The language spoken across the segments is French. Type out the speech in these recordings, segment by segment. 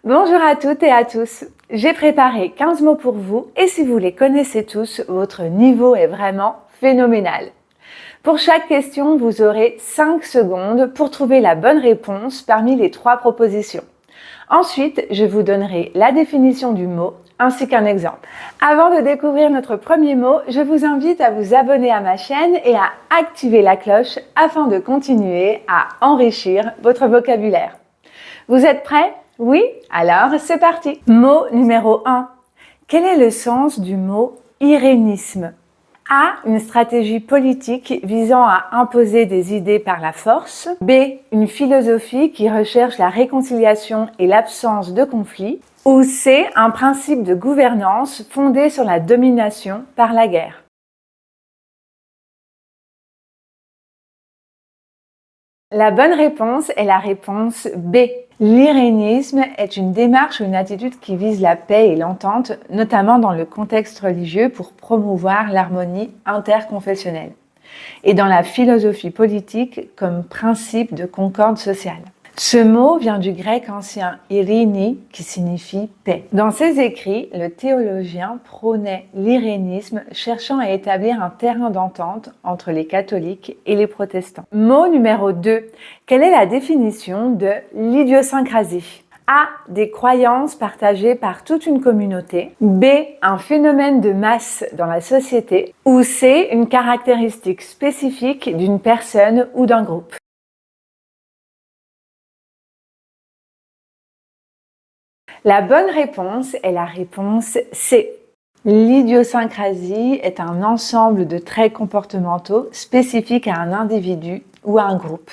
Bonjour à toutes et à tous. J'ai préparé 15 mots pour vous et si vous les connaissez tous, votre niveau est vraiment phénoménal. Pour chaque question, vous aurez 5 secondes pour trouver la bonne réponse parmi les 3 propositions. Ensuite, je vous donnerai la définition du mot ainsi qu'un exemple. Avant de découvrir notre premier mot, je vous invite à vous abonner à ma chaîne et à activer la cloche afin de continuer à enrichir votre vocabulaire. Vous êtes prêts? Oui? Alors, c'est parti! Mot numéro 1. Quel est le sens du mot irénisme? A. Une stratégie politique visant à imposer des idées par la force. B. Une philosophie qui recherche la réconciliation et l'absence de conflit. Ou C. Un principe de gouvernance fondé sur la domination par la guerre. La bonne réponse est la réponse B. L'irénisme est une démarche ou une attitude qui vise la paix et l'entente, notamment dans le contexte religieux pour promouvoir l'harmonie interconfessionnelle et dans la philosophie politique comme principe de concorde sociale. Ce mot vient du grec ancien irini qui signifie paix. Dans ses écrits, le théologien prônait l'irénisme cherchant à établir un terrain d'entente entre les catholiques et les protestants. Mot numéro 2. Quelle est la définition de l'idiosyncrasie? A. Des croyances partagées par toute une communauté. B. Un phénomène de masse dans la société. Ou C. Une caractéristique spécifique d'une personne ou d'un groupe. La bonne réponse est la réponse C. L'idiosyncrasie est un ensemble de traits comportementaux spécifiques à un individu ou à un groupe.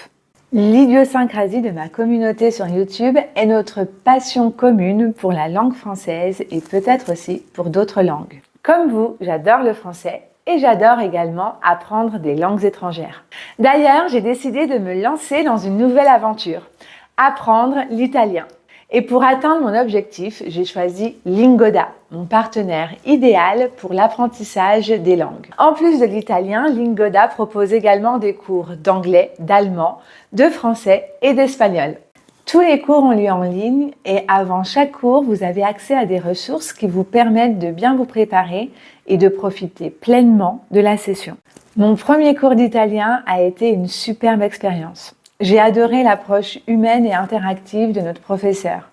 L'idiosyncrasie de ma communauté sur YouTube est notre passion commune pour la langue française et peut-être aussi pour d'autres langues. Comme vous, j'adore le français et j'adore également apprendre des langues étrangères. D'ailleurs, j'ai décidé de me lancer dans une nouvelle aventure, apprendre l'italien. Et pour atteindre mon objectif, j'ai choisi Lingoda, mon partenaire idéal pour l'apprentissage des langues. En plus de l'italien, Lingoda propose également des cours d'anglais, d'allemand, de français et d'espagnol. Tous les cours ont lieu en ligne et avant chaque cours, vous avez accès à des ressources qui vous permettent de bien vous préparer et de profiter pleinement de la session. Mon premier cours d'italien a été une superbe expérience. J'ai adoré l'approche humaine et interactive de notre professeur.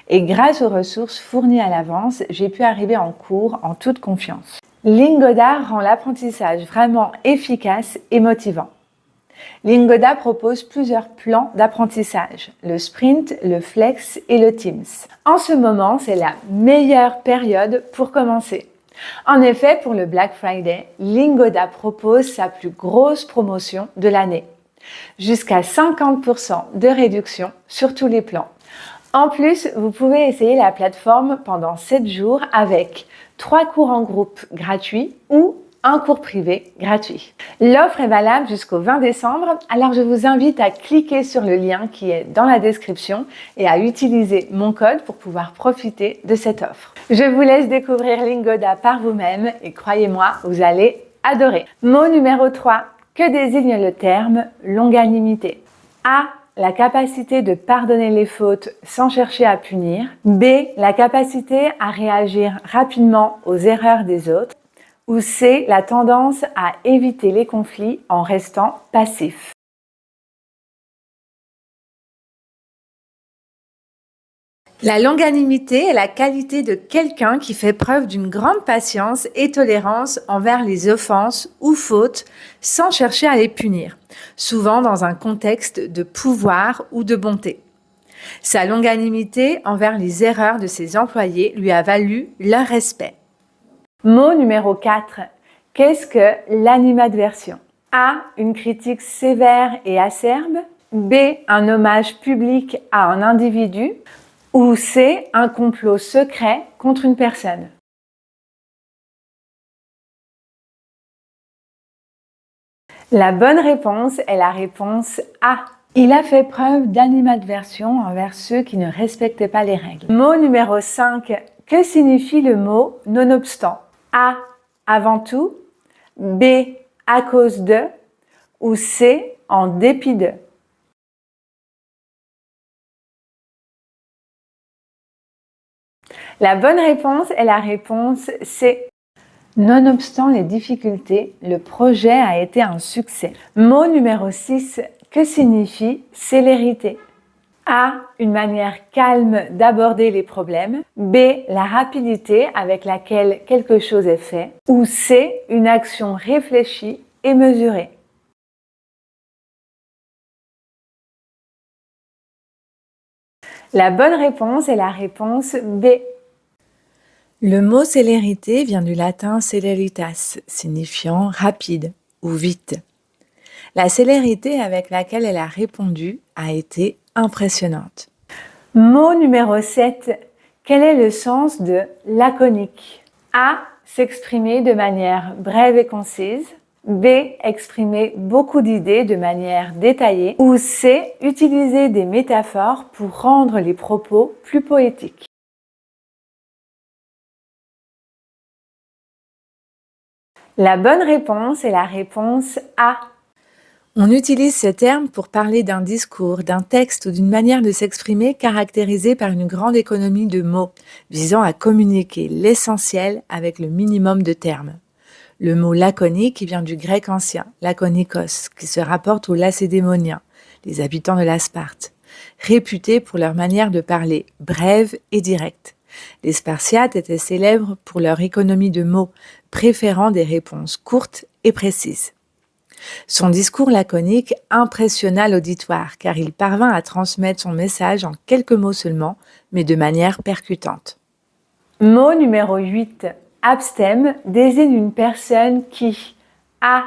Et grâce aux ressources fournies à l'avance, j'ai pu arriver en cours en toute confiance. Lingoda rend l'apprentissage vraiment efficace et motivant. Lingoda propose plusieurs plans d'apprentissage, le sprint, le flex et le teams. En ce moment, c'est la meilleure période pour commencer. En effet, pour le Black Friday, Lingoda propose sa plus grosse promotion de l'année. Jusqu'à 50% de réduction sur tous les plans. En plus, vous pouvez essayer la plateforme pendant 7 jours avec 3 cours en groupe gratuits ou un cours privé gratuit. L'offre est valable jusqu'au 20 décembre, alors je vous invite à cliquer sur le lien qui est dans la description et à utiliser mon code pour pouvoir profiter de cette offre. Je vous laisse découvrir Lingoda par vous-même et croyez-moi, vous allez adorer. Mot numéro 3. Que désigne le terme longanimité? A. La capacité de pardonner les fautes sans chercher à punir. B. La capacité à réagir rapidement aux erreurs des autres. Ou C. La tendance à éviter les conflits en restant passif. La longanimité est la qualité de quelqu'un qui fait preuve d'une grande patience et tolérance envers les offenses ou fautes sans chercher à les punir, souvent dans un contexte de pouvoir ou de bonté. Sa longanimité envers les erreurs de ses employés lui a valu leur respect. Mot numéro 4. Qu'est-ce que l'animadversion? A. Une critique sévère et acerbe. B. Un hommage public à un individu. Ou C. Un complot secret contre une personne. La bonne réponse est la réponse A. Il a fait preuve d'animadversion envers ceux qui ne respectaient pas les règles. Mot numéro 5. Que signifie le mot nonobstant? A. Avant tout. B. À cause de. Ou C. En dépit de. La bonne réponse est la réponse C. Nonobstant les difficultés, le projet a été un succès. Mot numéro 6. Que signifie célérité? A. Une manière calme d'aborder les problèmes. B. La rapidité avec laquelle quelque chose est fait. Ou C. Une action réfléchie et mesurée. La bonne réponse est la réponse B. Le mot célérité vient du latin celeritas, signifiant rapide ou vite. La célérité avec laquelle elle a répondu a été impressionnante. Mot numéro 7. Quel est le sens de laconique? A. S'exprimer de manière brève et concise. B. Exprimer beaucoup d'idées de manière détaillée. Ou C. Utiliser des métaphores pour rendre les propos plus poétiques. La bonne réponse est la réponse A. On utilise ce terme pour parler d'un discours, d'un texte ou d'une manière de s'exprimer caractérisée par une grande économie de mots, visant à communiquer l'essentiel avec le minimum de termes. Le mot laconique vient du grec ancien, lakonikos, qui se rapporte aux Lacédémoniens, les habitants de la Sparte, réputés pour leur manière de parler brève et directe. Les Spartiates étaient célèbres pour leur économie de mots, préférant des réponses courtes et précises. Son discours laconique impressionna l'auditoire car il parvint à transmettre son message en quelques mots seulement, mais de manière percutante. Mot numéro 8. Abstème désigne une personne qui a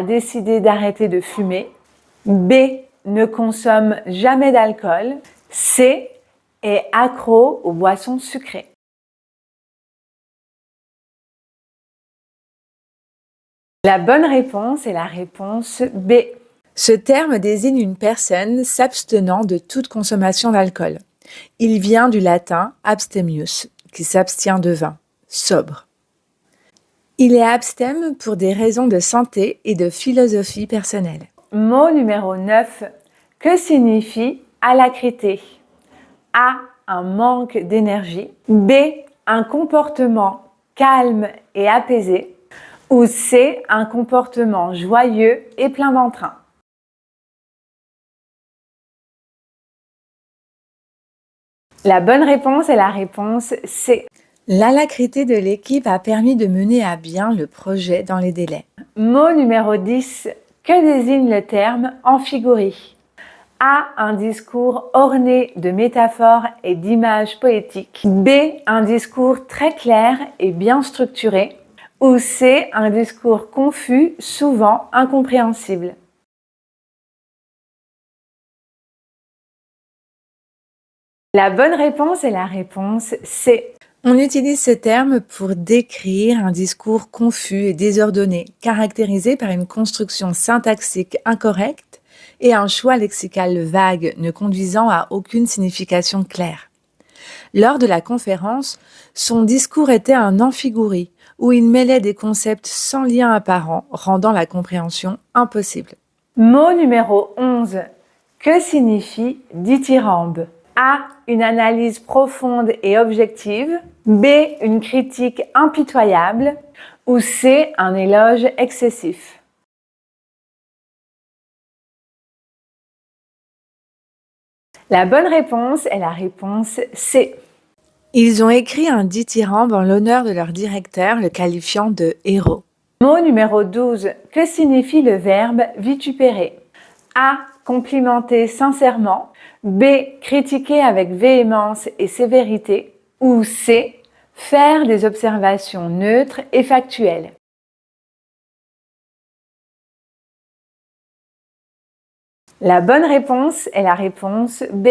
décidé d'arrêter de fumer, B. ne consomme jamais d'alcool, C. est accro aux boissons sucrées. La bonne réponse est la réponse B. Ce terme désigne une personne s'abstenant de toute consommation d'alcool. Il vient du latin abstemius, qui s'abstient de vin, sobre. Il est abstème pour des raisons de santé et de philosophie personnelle. Mot numéro 9. Que signifie alacrité? A. Un manque d'énergie. B. Un comportement calme et apaisé. Ou C. Un comportement joyeux et plein d'entrain. La bonne réponse est la réponse C. L'alacrité de l'équipe a permis de mener à bien le projet dans les délais. Mot numéro 10. Que désigne le terme amphigorie? A. Un discours orné de métaphores et d'images poétiques. B. Un discours très clair et bien structuré. Ou C. Un discours confus, souvent incompréhensible. La bonne réponse est la réponse C. On utilise ce terme pour décrire un discours confus et désordonné, caractérisé par une construction syntaxique incorrecte et un choix lexical vague ne conduisant à aucune signification claire. Lors de la conférence, son discours était un amphigouri, où il mêlait des concepts sans lien apparent, rendant la compréhension impossible. Mot numéro 11. Que signifie dithyrambe? A. Une analyse profonde et objective. B. Une critique impitoyable. Ou C. Un éloge excessif. La bonne réponse est la réponse C. Ils ont écrit un dithyrambe en l'honneur de leur directeur, le qualifiant de héros. Mot numéro 12. Que signifie le verbe vitupérer? A. Complimenter sincèrement. B. Critiquer avec véhémence et sévérité. Ou C. Faire des observations neutres et factuelles. La bonne réponse est la réponse B.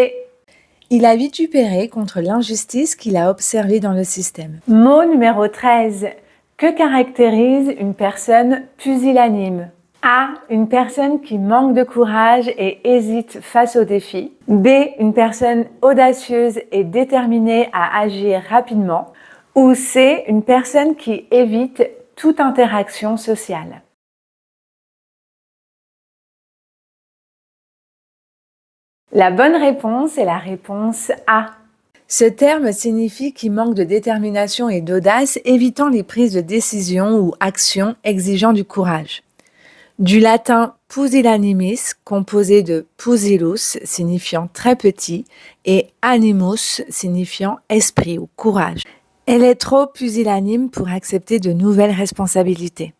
Il a vitupéré contre l'injustice qu'il a observée dans le système. Mot numéro 13. Que caractérise une personne pusillanime? A. Une personne qui manque de courage et hésite face aux défis. B. Une personne audacieuse et déterminée à agir rapidement. Ou C. Une personne qui évite toute interaction sociale. La bonne réponse est la réponse A. Ce terme signifie qu'il manque de détermination et d'audace, évitant les prises de décision ou actions exigeant du courage. Du latin pusillanimis, composé de pusillus, signifiant très petit, et animus, signifiant esprit ou courage. Elle est trop pusillanime pour accepter de nouvelles responsabilités.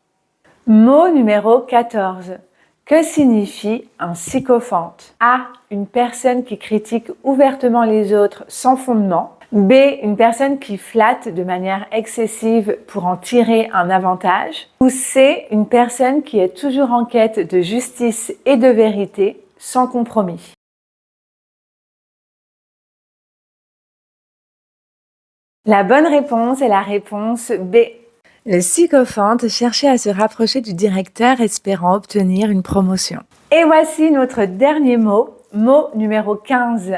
Mot numéro 14. Que signifie un sycophante? A. Une personne qui critique ouvertement les autres sans fondement. B. Une personne qui flatte de manière excessive pour en tirer un avantage. Ou C. Une personne qui est toujours en quête de justice et de vérité sans compromis. La bonne réponse est la réponse B. Le sycophante cherchait à se rapprocher du directeur espérant obtenir une promotion. Et voici notre dernier mot, mot numéro 15.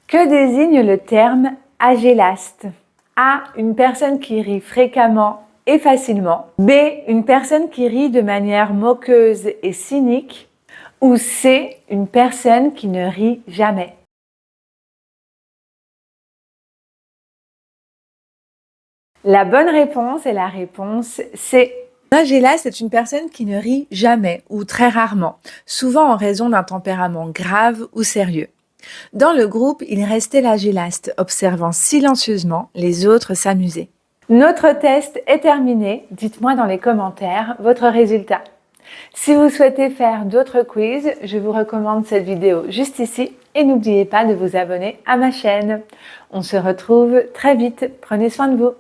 Que désigne le terme agélaste? A. Une personne qui rit fréquemment et facilement. B. Une personne qui rit de manière moqueuse et cynique. Ou C. Une personne qui ne rit jamais. La bonne réponse est la réponse C. Un agélaste est une personne qui ne rit jamais ou très rarement, souvent en raison d'un tempérament grave ou sérieux. Dans le groupe, il restait l'agélaste, observant silencieusement les autres s'amuser. Notre test est terminé. Dites-moi dans les commentaires votre résultat. Si vous souhaitez faire d'autres quiz, je vous recommande cette vidéo juste ici et n'oubliez pas de vous abonner à ma chaîne. On se retrouve très vite. Prenez soin de vous.